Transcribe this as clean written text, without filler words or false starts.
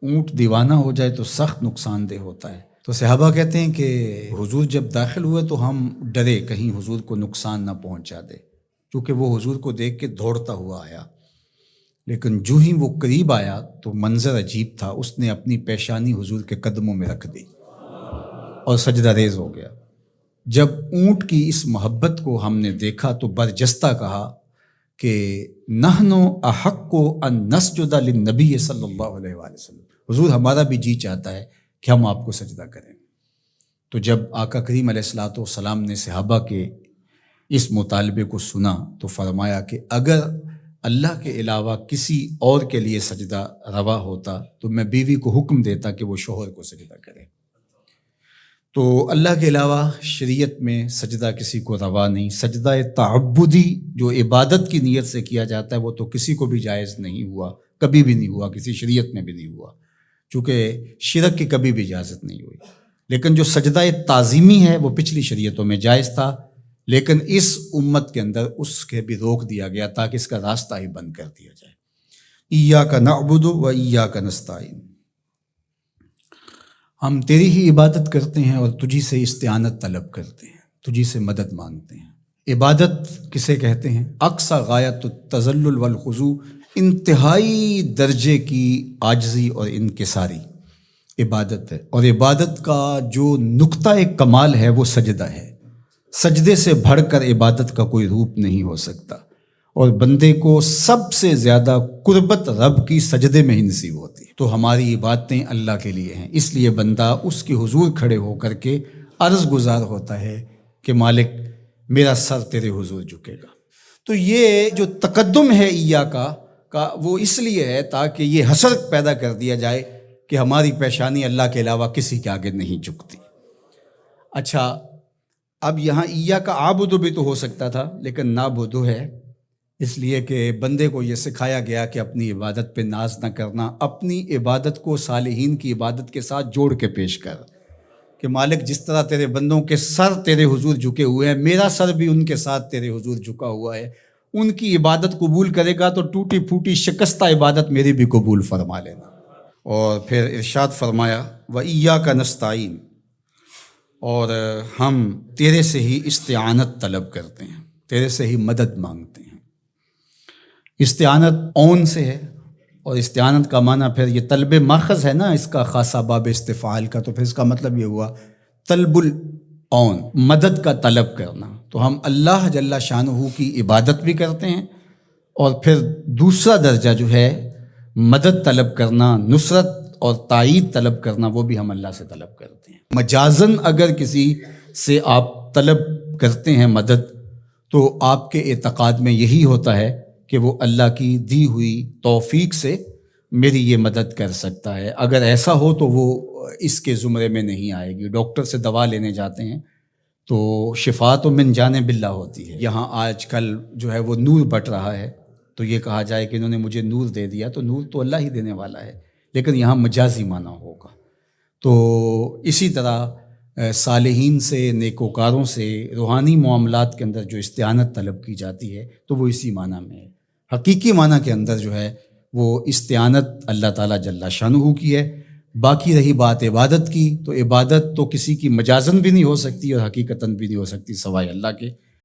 اونٹ دیوانہ ہو جائے تو سخت نقصان دہ ہوتا ہے۔ تو صحابہ کہتے ہیں کہ حضور جب داخل ہوئے تو ہم ڈرے کہیں حضور کو نقصان نہ پہنچا دے، کیونکہ وہ حضور کو دیکھ کے دوڑتا ہوا آیا، لیکن جو ہی وہ قریب آیا تو منظر عجیب تھا، اس نے اپنی پیشانی حضور کے قدموں میں رکھ دی اور سجدہ ریز ہو گیا۔ جب اونٹ کی اس محبت کو ہم نے دیکھا تو برجستہ کہا کہ نحن احق ان نسجد للنبی صلی اللہ علیہ وآلہ وسلم، حضور ہمارا بھی جی چاہتا ہے کہ ہم آپ کو سجدہ کریں۔ تو جب آقا کریم علیہ الصلوۃ والسلام نے صحابہ کے اس مطالبے کو سنا تو فرمایا کہ اگر اللہ کے علاوہ کسی اور کے لیے سجدہ روا ہوتا تو میں بیوی کو حکم دیتا کہ وہ شوہر کو سجدہ کرے۔ تو اللہ کے علاوہ شریعت میں سجدہ کسی کو روا نہیں۔ سجدہ تعبدی جو عبادت کی نیت سے کیا جاتا ہے وہ تو کسی کو بھی جائز نہیں ہوا، کبھی بھی نہیں ہوا، کسی شریعت میں بھی نہیں ہوا، چونکہ شرک کی کبھی بھی اجازت نہیں ہوئی۔ لیکن جو سجدہ تعظیمی ہے وہ پچھلی شریعتوں میں جائز تھا، لیکن اس امت کے اندر اس کے بھی روک دیا گیا تاکہ اس کا راستہ ہی بند کر دیا جائے۔ ایاک نعبد و ایاک نستعین، ہم تیری ہی عبادت کرتے ہیں اور تجھی سے استعانت طلب کرتے ہیں، تجھی سے مدد مانگتے ہیں۔ عبادت کسے کہتے ہیں؟ اقصی غایت التذلل والخضوع، انتہائی درجے کی عاجزی اور انکساری عبادت ہے، اور عبادت کا جو نقطہ کمال ہے وہ سجدہ ہے۔ سجدے سے بڑھ کر عبادت کا کوئی روپ نہیں ہو سکتا، اور بندے کو سب سے زیادہ قربت رب کی سجدے میں ہی نصیب ہوتی ہے۔ تو ہماری عبادتیں اللہ کے لیے ہیں، اس لیے بندہ اس کے حضور کھڑے ہو کر کے عرض گزار ہوتا ہے کہ مالک میرا سر تیرے حضور جھکے گا۔ تو یہ جو تقدم ہے ایاک کا وہ اس لیے ہے تاکہ یہ حسر پیدا کر دیا جائے کہ ہماری پیشانی اللہ کے علاوہ کسی کے آگے نہیں جھکتی۔ اچھا، اب یہاں ایاک اعبد بھی تو ہو سکتا تھا، لیکن نعبد ہے، اس لیے کہ بندے کو یہ سکھایا گیا کہ اپنی عبادت پہ ناز نہ کرنا، اپنی عبادت کو صالحین کی عبادت کے ساتھ جوڑ کے پیش کر کہ مالک جس طرح تیرے بندوں کے سر تیرے حضور جھکے ہوئے ہیں، میرا سر بھی ان کے ساتھ تیرے حضور جھکا ہوا ہے، ان کی عبادت قبول کرے گا تو ٹوٹی پھوٹی شکستہ عبادت میری بھی قبول فرما لینا۔ اور پھر ارشاد فرمایا وَإِيَّاكَ نَسْتَعِينُ، اور ہم تیرے سے ہی استعانت طلب کرتے ہیں، تیرے سے ہی مدد مانگتے ہیں۔ استعانت اون سے ہے، اور استعانت کا معنی پھر یہ طلب ماخذ ہے نا، اس کا خاصہ باب استفعال کا، تو پھر اس کا مطلب یہ ہوا طلب الاون، مدد کا طلب کرنا۔ تو ہم اللہ جل شانہ کی عبادت بھی کرتے ہیں، اور پھر دوسرا درجہ جو ہے مدد طلب کرنا، نصرت اور تائید طلب کرنا، وہ بھی ہم اللہ سے طلب کرتے ہیں۔ مجازن اگر کسی سے آپ طلب کرتے ہیں مدد، تو آپ کے اعتقاد میں یہی ہوتا ہے کہ وہ اللہ کی دی ہوئی توفیق سے میری یہ مدد کر سکتا ہے۔ اگر ایسا ہو تو وہ اس کے زمرے میں نہیں آئے گی۔ ڈاکٹر سے دوا لینے جاتے ہیں تو شفا تو من جانب اللہ ہوتی ہے۔ یہاں آج کل جو ہے وہ نور بٹ رہا ہے، تو یہ کہا جائے کہ انہوں نے مجھے نور دے دیا، تو نور تو اللہ ہی دینے والا ہے، لیکن یہاں مجازی معنی ہوگا۔ تو اسی طرح صالحین سے، نیکوکاروں سے، روحانی معاملات کے اندر جو استعانت طلب کی جاتی ہے تو وہ اسی معنی میں ہے۔ حقیقی معنی کے اندر جو ہے وہ استعانت اللہ تعالیٰ جل شانہ کی ہے۔ باقی رہی بات عبادت کی، تو عبادت تو کسی کی مجازن بھی نہیں ہو سکتی اور حقیقتاً بھی نہیں ہو سکتی سوائے اللہ کے۔